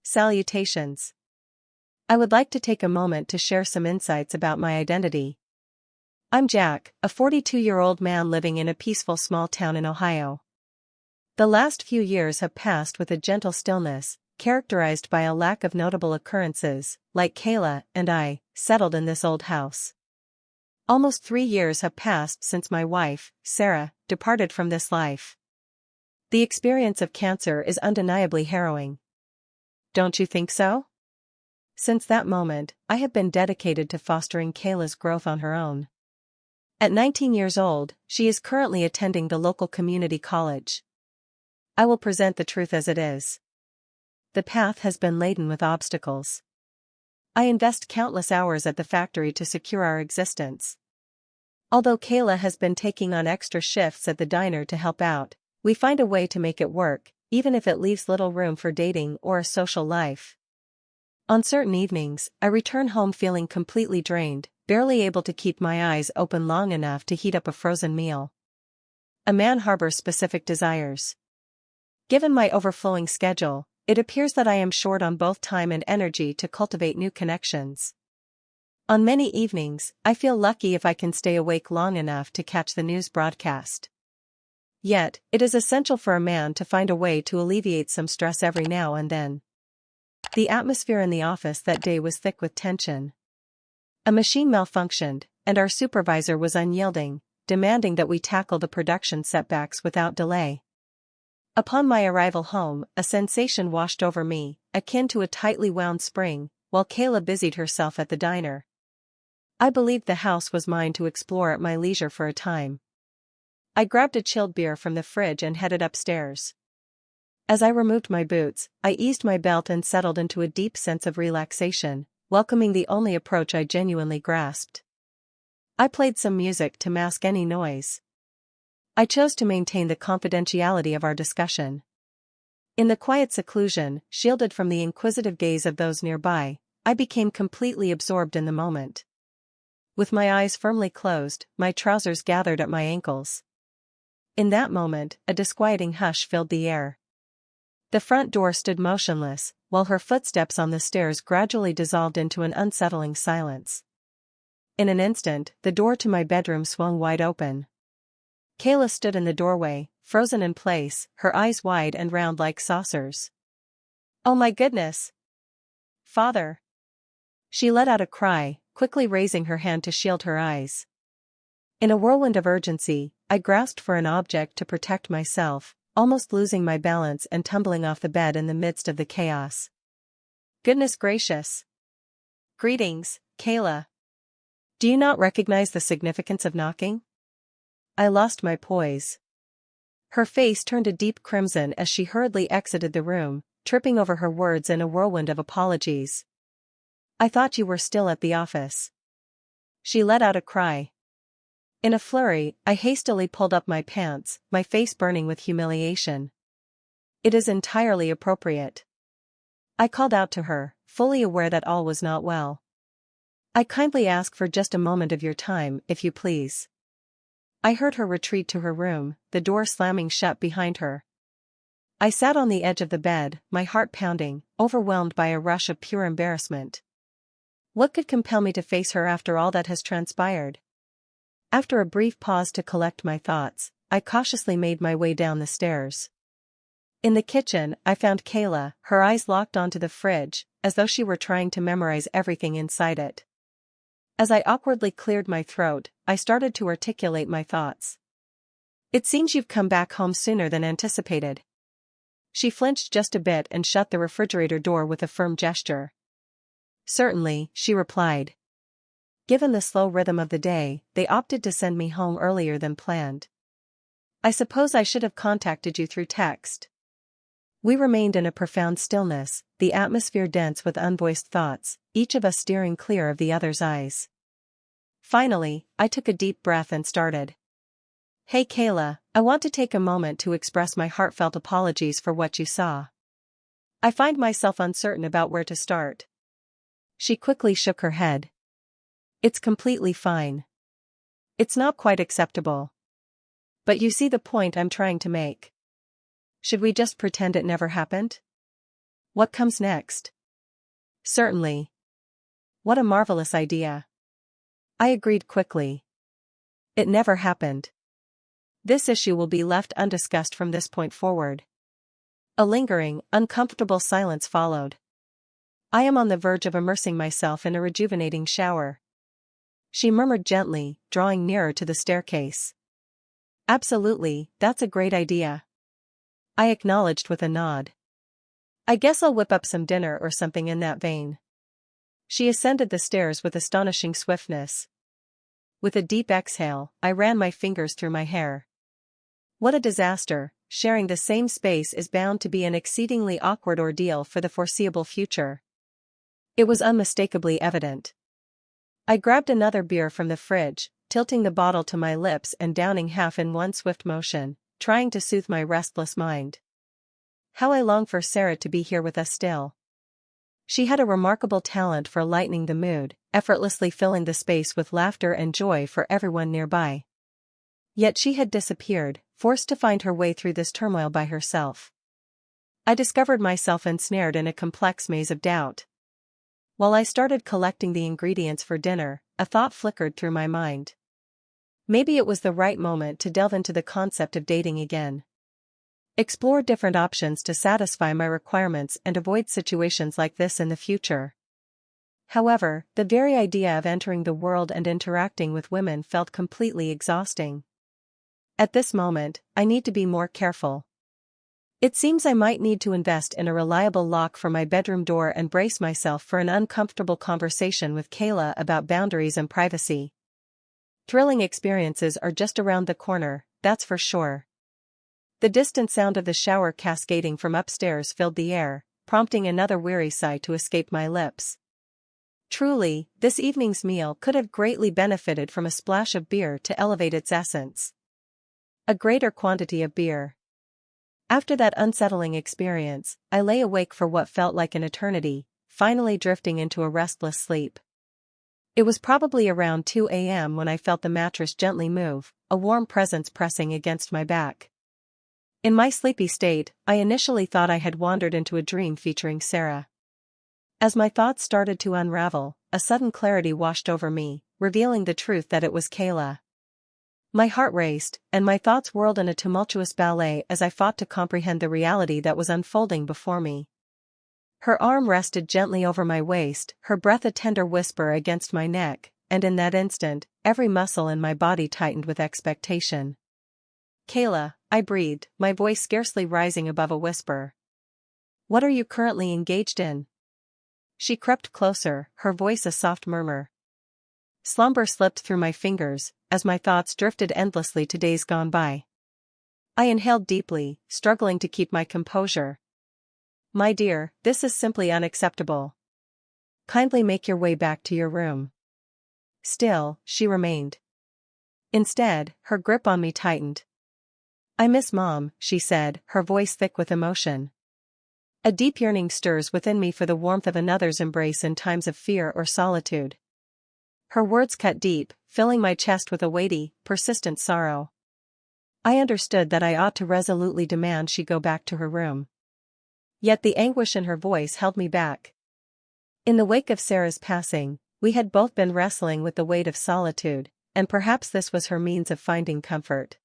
Salutations. I would like to take a moment to share some insights about my identity. I'm Jack, a 42-year-old man living in a peaceful small town in Ohio. The last few years have passed with a gentle stillness, characterized by a lack of notable occurrences, like Kayla and I settled in this old house. Almost 3 years have passed since my wife, Sarah, departed from this life. The experience of cancer is undeniably harrowing. Don't you think so? Since that moment, I have been dedicated to fostering Kayla's growth on her own. At 19 years old, she is currently attending the local community college. I will present the truth as it is. The path has been laden with obstacles. I invest countless hours at the factory to secure our existence. Although Kayla has been taking on extra shifts at the diner to help out, we find a way to make it work, even if it leaves little room for dating or a social life. On certain evenings, I return home feeling completely drained, barely able to keep my eyes open long enough to heat up a frozen meal. A man harbors specific desires. Given my overflowing schedule, it appears that I am short on both time and energy to cultivate new connections. On many evenings, I feel lucky if I can stay awake long enough to catch the news broadcast. Yet, it is essential for a man to find a way to alleviate some stress every now and then. The atmosphere in the office that day was thick with tension. A machine malfunctioned, and our supervisor was unyielding, demanding that we tackle the production setbacks without delay. Upon my arrival home, a sensation washed over me, akin to a tightly wound spring, while Kayla busied herself at the diner. I believed the house was mine to explore at my leisure for a time. I grabbed a chilled beer from the fridge and headed upstairs. As I removed my boots, I eased my belt and settled into a deep sense of relaxation, welcoming the only approach I genuinely grasped. I played some music to mask any noise. I chose to maintain the confidentiality of our discussion. In the quiet seclusion, shielded from the inquisitive gaze of those nearby, I became completely absorbed in the moment. With my eyes firmly closed, my trousers gathered at my ankles. In that moment, a disquieting hush filled the air. The front door stood motionless, while her footsteps on the stairs gradually dissolved into an unsettling silence. In an instant, the door to my bedroom swung wide open. Kayla stood in the doorway, frozen in place, her eyes wide and round like saucers. "Oh my goodness! Father!" She let out a cry, quickly raising her hand to shield her eyes. In a whirlwind of urgency, I grasped for an object to protect myself, almost losing my balance and tumbling off the bed in the midst of the chaos. "Goodness gracious! Greetings, Kayla. Do you not recognize the significance of knocking?" I lost my poise. Her face turned a deep crimson as she hurriedly exited the room, tripping over her words in a whirlwind of apologies. "I thought you were still at the office." She let out a cry. In a flurry, I hastily pulled up my pants, my face burning with humiliation. "It is entirely appropriate." I called out to her, fully aware that all was not well. "I kindly ask for just a moment of your time, if you please." I heard her retreat to her room, the door slamming shut behind her. I sat on the edge of the bed, my heart pounding, overwhelmed by a rush of pure embarrassment. What could compel me to face her after all that has transpired? After a brief pause to collect my thoughts, I cautiously made my way down the stairs. In the kitchen, I found Kayla, her eyes locked onto the fridge, as though she were trying to memorize everything inside it. As I awkwardly cleared my throat, I started to articulate my thoughts. "It seems you've come back home sooner than anticipated." She flinched just a bit and shut the refrigerator door with a firm gesture. "Certainly," she replied. Given the slow rhythm of the day, they opted to send me home earlier than planned. "I suppose I should have contacted you through text." We remained in a profound stillness, the atmosphere dense with unvoiced thoughts, each of us steering clear of the other's eyes. Finally, I took a deep breath and started. "Hey Kayla, I want to take a moment to express my heartfelt apologies for what you saw. I find myself uncertain about where to start." She quickly shook her head. "It's completely fine. It's not quite acceptable. But you see the point I'm trying to make. Should we just pretend it never happened?" What comes next? Certainly. What a marvelous idea. I agreed quickly. It never happened. This issue will be left undiscussed from this point forward. A lingering, uncomfortable silence followed. I am on the verge of immersing myself in a rejuvenating shower. She murmured gently, drawing nearer to the staircase. Absolutely, that's a great idea. I acknowledged with a nod. I guess I'll whip up some dinner or something in that vein. She ascended the stairs with astonishing swiftness. With a deep exhale, I ran my fingers through my hair. What a disaster, sharing the same space is bound to be an exceedingly awkward ordeal for the foreseeable future. It was unmistakably evident. I grabbed another beer from the fridge, tilting the bottle to my lips and downing half in one swift motion, trying to soothe my restless mind. How I long for Sarah to be here with us still. She had a remarkable talent for lightening the mood, effortlessly filling the space with laughter and joy for everyone nearby. Yet she had disappeared, forced to find her way through this turmoil by herself. I discovered myself ensnared in a complex maze of doubt. While I started collecting the ingredients for dinner, a thought flickered through my mind. Maybe it was the right moment to delve into the concept of dating again. Explore different options to satisfy my requirements and avoid situations like this in the future. However, the very idea of entering the world and interacting with women felt completely exhausting. At this moment, I need to be more careful. It seems I might need to invest in a reliable lock for my bedroom door and brace myself for an uncomfortable conversation with Kayla about boundaries and privacy. Thrilling experiences are just around the corner, that's for sure. The distant sound of the shower cascading from upstairs filled the air, prompting another weary sigh to escape my lips. Truly, this evening's meal could have greatly benefited from a splash of beer to elevate its essence. A greater quantity of beer. After that unsettling experience, I lay awake for what felt like an eternity, finally drifting into a restless sleep. It was probably around 2 a.m. when I felt the mattress gently move, a warm presence pressing against my back. In my sleepy state, I initially thought I had wandered into a dream featuring Sarah. As my thoughts started to unravel, a sudden clarity washed over me, revealing the truth that it was Kayla. My heart raced, and my thoughts whirled in a tumultuous ballet as I fought to comprehend the reality that was unfolding before me. Her arm rested gently over my waist, her breath a tender whisper against my neck, and in that instant, every muscle in my body tightened with expectation. Kayla, I breathed, my voice scarcely rising above a whisper. What are you currently engaged in? She crept closer, her voice a soft murmur. Slumber slipped through my fingers, as my thoughts drifted endlessly to days gone by. I inhaled deeply, struggling to keep my composure. My dear, this is simply unacceptable. Kindly make your way back to your room. Still, she remained. Instead, her grip on me tightened. I miss Mom, she said, her voice thick with emotion. A deep yearning stirs within me for the warmth of another's embrace in times of fear or solitude. Her words cut deep, filling my chest with a weighty, persistent sorrow. I understood that I ought to resolutely demand she go back to her room. Yet the anguish in her voice held me back. In the wake of Sarah's passing, we had both been wrestling with the weight of solitude, and perhaps this was her means of finding comfort.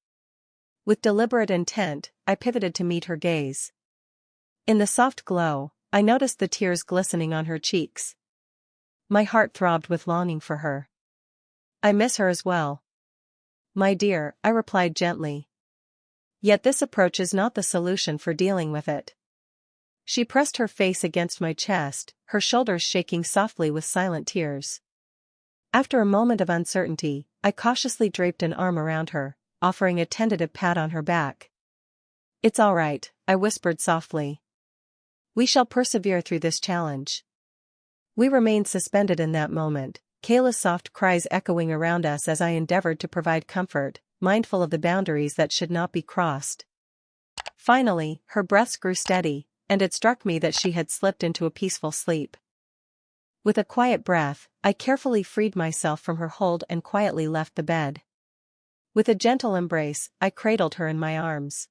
With deliberate intent, I pivoted to meet her gaze. In the soft glow, I noticed the tears glistening on her cheeks. My heart throbbed with longing for her. I miss her as well. My dear, I replied gently. Yet this approach is not the solution for dealing with it. She pressed her face against my chest, her shoulders shaking softly with silent tears. After a moment of uncertainty, I cautiously draped an arm around her, offering a tentative pat on her back. It's all right, I whispered softly. We shall persevere through this challenge. We remained suspended in that moment, Kayla's soft cries echoing around us as I endeavored to provide comfort, mindful of the boundaries that should not be crossed. Finally, her breaths grew steady, and it struck me that she had slipped into a peaceful sleep. With a quiet breath, I carefully freed myself from her hold and quietly left the bed. With a gentle embrace, I cradled her in my arms.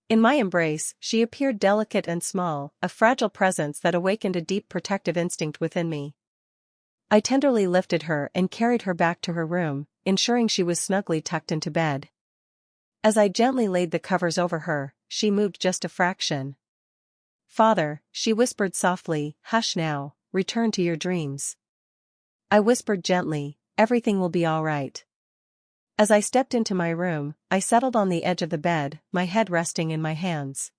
In my embrace, she appeared delicate and small, a fragile presence that awakened a deep protective instinct within me. I tenderly lifted her and carried her back to her room, ensuring she was snugly tucked into bed. As I gently laid the covers over her, she moved just a fraction. "Father," she whispered softly, "hush now, return to your dreams." I whispered gently, "Everything will be all right." As I stepped into my room, I settled on the edge of the bed, my head resting in my hands.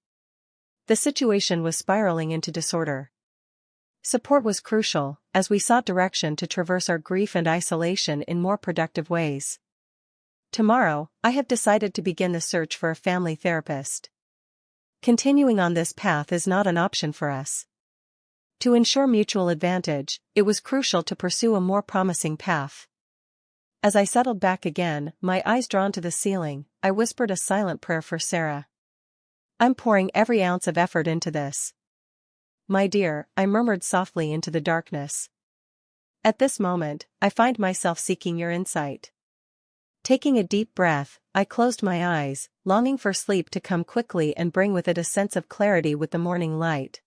The situation was spiraling into disorder. Support was crucial, as we sought direction to traverse our grief and isolation in more productive ways. Tomorrow, I have decided to begin the search for a family therapist. Continuing on this path is not an option for us. To ensure mutual advantage, it was crucial to pursue a more promising path. As I settled back again, my eyes drawn to the ceiling, I whispered a silent prayer for Sarah. "I'm pouring every ounce of effort into this." "My dear," I murmured softly into the darkness. "At this moment, I find myself seeking your insight." Taking a deep breath, I closed my eyes, longing for sleep to come quickly and bring with it a sense of clarity with the morning light.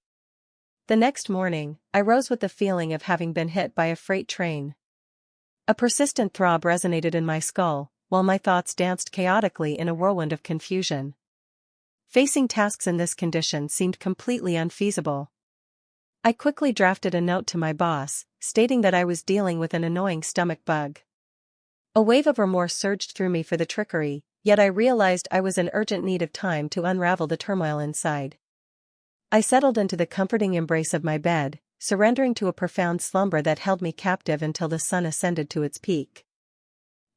The next morning, I rose with the feeling of having been hit by a freight train. A persistent throb resonated in my skull, while my thoughts danced chaotically in a whirlwind of confusion. Facing tasks in this condition seemed completely unfeasible. I quickly drafted a note to my boss, stating that I was dealing with an annoying stomach bug. A wave of remorse surged through me for the trickery, yet I realized I was in urgent need of time to unravel the turmoil inside. I settled into the comforting embrace of my bed, surrendering to a profound slumber that held me captive until the sun ascended to its peak.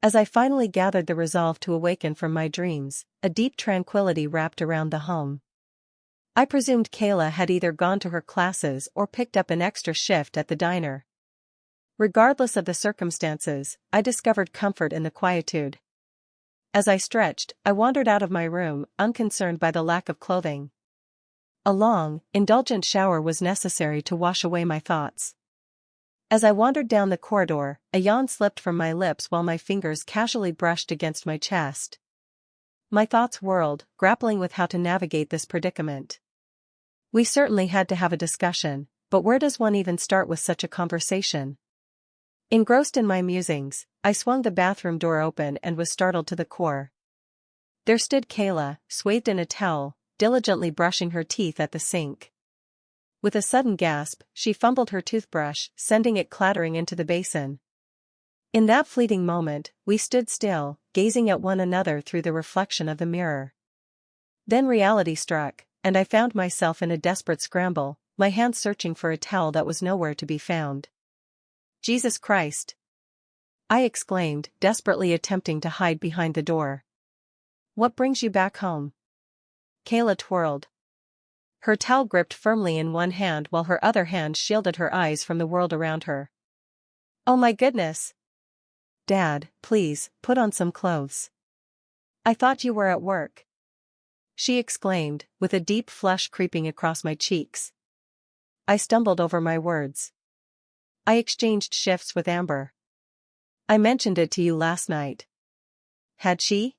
As I finally gathered the resolve to awaken from my dreams, a deep tranquility wrapped around the home. I presumed Kayla had either gone to her classes or picked up an extra shift at the diner. Regardless of the circumstances, I discovered comfort in the quietude. As I stretched, I wandered out of my room, unconcerned by the lack of clothing. A long, indulgent shower was necessary to wash away my thoughts. As I wandered down the corridor, a yawn slipped from my lips while my fingers casually brushed against my chest. My thoughts whirled, grappling with how to navigate this predicament. We certainly had to have a discussion, but where does one even start with such a conversation? Engrossed in my musings, I swung the bathroom door open and was startled to the core. There stood Kayla, swathed in a towel, diligently brushing her teeth at the sink. With a sudden gasp, she fumbled her toothbrush, sending it clattering into the basin. In that fleeting moment, we stood still, gazing at one another through the reflection of the mirror. Then reality struck, and I found myself in a desperate scramble, my hands searching for a towel that was nowhere to be found. "Jesus Christ!" I exclaimed, desperately attempting to hide behind the door. "What brings you back home?" Kayla twirled. Her towel gripped firmly in one hand while her other hand shielded her eyes from the world around her. "Oh my goodness! Dad, please, put on some clothes. I thought you were at work," she exclaimed, with a deep flush creeping across my cheeks. I stumbled over my words. "I exchanged shifts with Amber. I mentioned it to you last night." Had she?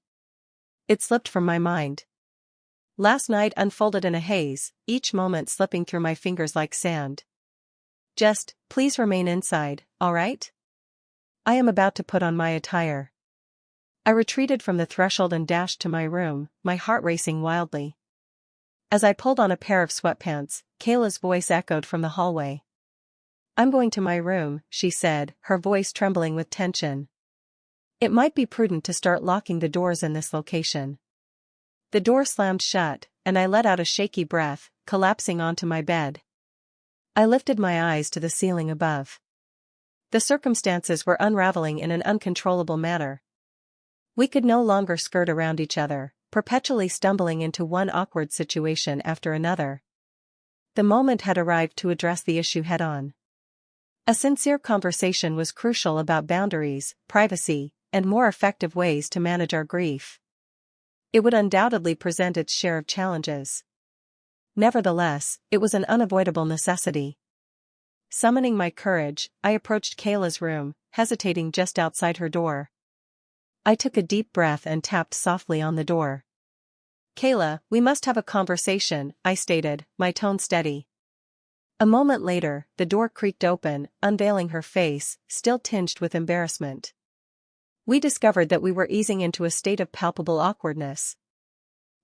It slipped from my mind. Last night unfolded in a haze, each moment slipping through my fingers like sand. "Just, please remain inside, all right? I am about to put on my attire." I retreated from the threshold and dashed to my room, my heart racing wildly. As I pulled on a pair of sweatpants, Kayla's voice echoed from the hallway. "I'm going to my room," she said, her voice trembling with tension. It might be prudent to start locking the doors in this location. The door slammed shut, and I let out a shaky breath, collapsing onto my bed. I lifted my eyes to the ceiling above. The circumstances were unraveling in an uncontrollable manner. We could no longer skirt around each other, perpetually stumbling into one awkward situation after another. The moment had arrived to address the issue head-on. A sincere conversation was crucial about boundaries, privacy, and more effective ways to manage our grief. It would undoubtedly present its share of challenges. Nevertheless, it was an unavoidable necessity. Summoning my courage, I approached Kayla's room, hesitating just outside her door. I took a deep breath and tapped softly on the door. Kayla, we must have a conversation, I stated, my tone steady. A moment later, the door creaked open, unveiling her face, still tinged with embarrassment. We discovered that we were easing into a state of palpable awkwardness.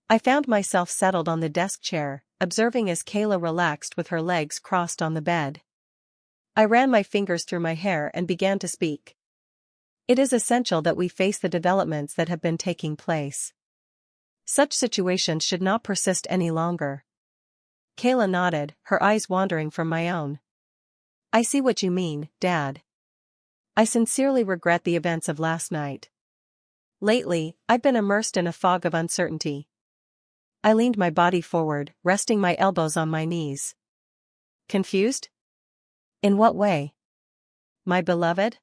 I found myself settled on the desk chair, observing as Kayla relaxed with her legs crossed on the bed. I ran my fingers through my hair and began to speak. It is essential that we face the developments that have been taking place. Such situations should not persist any longer. Kayla nodded, her eyes wandering from my own. I see what you mean, Dad. I sincerely regret the events of last night. Lately, I've been immersed in a fog of uncertainty. I leaned my body forward, resting my elbows on my knees. Confused? In what way? My beloved?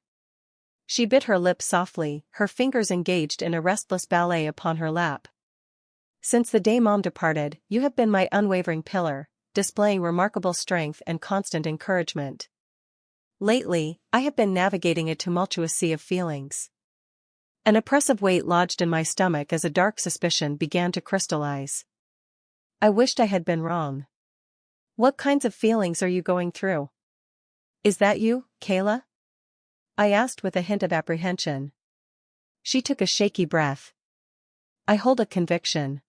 She bit her lip softly, her fingers engaged in a restless ballet upon her lap. Since the day Mom departed, you have been my unwavering pillar, displaying remarkable strength and constant encouragement. Lately, I have been navigating a tumultuous sea of feelings. An oppressive weight lodged in my stomach as a dark suspicion began to crystallize. I wished I had been wrong. What kinds of feelings are you going through? Is that you, Kayla? I asked with a hint of apprehension. She took a shaky breath. I hold a conviction.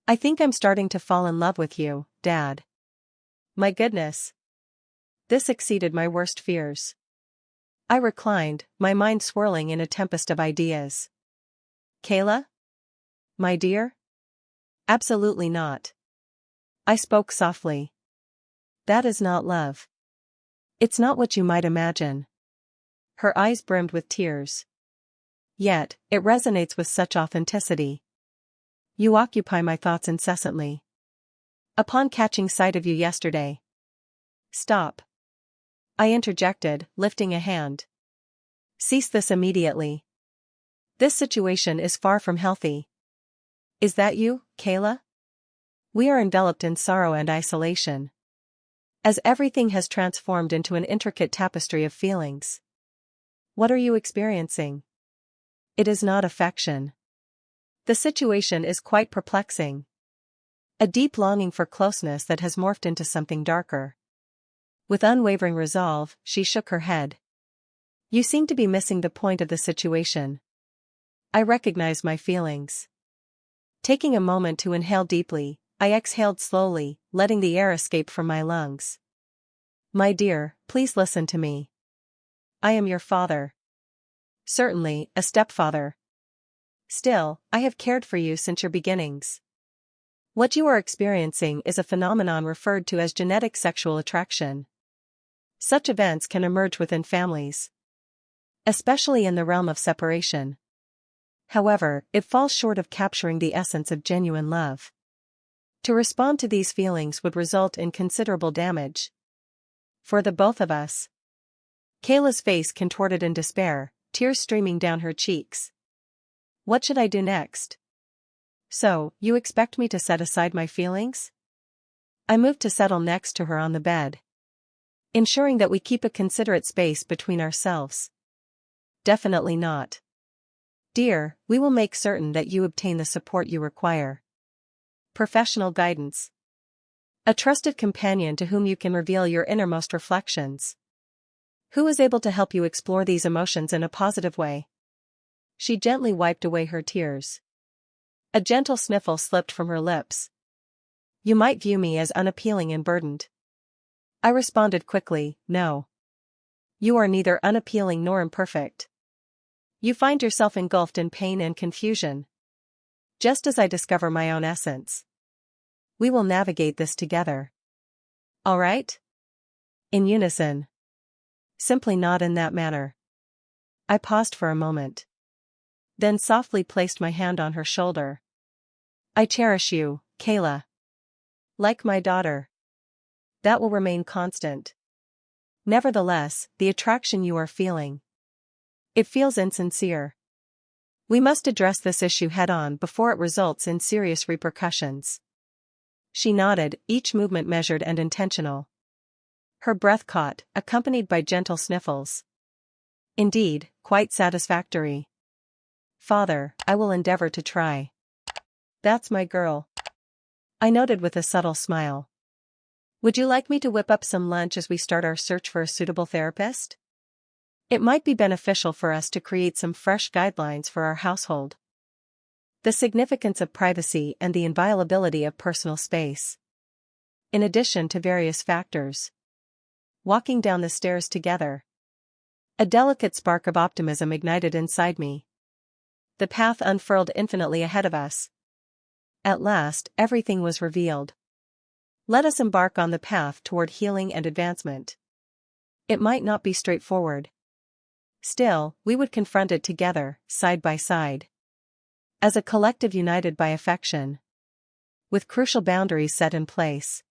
I think I'm starting to fall in love with you, Dad. My goodness. This exceeded my worst fears. I reclined, my mind swirling in a tempest of ideas. Kayla? My dear? Absolutely not. I spoke softly. That is not love. It's not what you might imagine. Her eyes brimmed with tears. Yet, it resonates with such authenticity. You occupy my thoughts incessantly. Upon catching sight of you yesterday. Stop. I interjected, lifting a hand. Cease this immediately. This situation is far from healthy. Is that you, Kayla? We are enveloped in sorrow and isolation. As everything has transformed into an intricate tapestry of feelings. What are you experiencing? It is not affection. The situation is quite perplexing. A deep longing for closeness that has morphed into something darker. With unwavering resolve, she shook her head. You seem to be missing the point of the situation. I recognize my feelings. Taking a moment to inhale deeply, I exhaled slowly, letting the air escape from my lungs. My dear, please listen to me. I am your father. Certainly, a stepfather. Still, I have cared for you since your beginnings. What you are experiencing is a phenomenon referred to as genetic sexual attraction. Such events can emerge within families, especially in the realm of separation. However, it falls short of capturing the essence of genuine love. To respond to these feelings would result in considerable damage. For the both of us. Kayla's face contorted in despair, tears streaming down her cheeks. What should I do next? So, you expect me to set aside my feelings? I moved to settle next to her on the bed. Ensuring that we keep a considerate space between ourselves. Definitely not. Dear, we will make certain that you obtain the support you require. Professional guidance. A trusted companion to whom you can reveal your innermost reflections. Who is able to help you explore these emotions in a positive way? She gently wiped away her tears. A gentle sniffle slipped from her lips. You might view me as unappealing and burdened. I responded quickly, no. You are neither unappealing nor imperfect. You find yourself engulfed in pain and confusion. Just as I discover my own essence. We will navigate this together. All right? In unison. Simply not in that manner. I paused for a moment. Then softly placed my hand on her shoulder. I cherish you, Kayla. Like my daughter. That will remain constant. Nevertheless, the attraction you are feeling. It feels insincere. We must address this issue head-on before it results in serious repercussions. She nodded, each movement measured and intentional. Her breath caught, accompanied by gentle sniffles. Indeed, quite satisfactory. Father, I will endeavor to try. That's my girl, I noted with a subtle smile. Would you like me to whip up some lunch as we start our search for a suitable therapist? It might be beneficial for us to create some fresh guidelines for our household. The significance of privacy and the inviolability of personal space. In addition to various factors. Walking down the stairs together. A delicate spark of optimism ignited inside me. The path unfurled infinitely ahead of us. At last, everything was revealed. Let us embark on the path toward healing and advancement. It might not be straightforward. Still, we would confront it together, side by side. As a collective united by affection. With crucial boundaries set in place.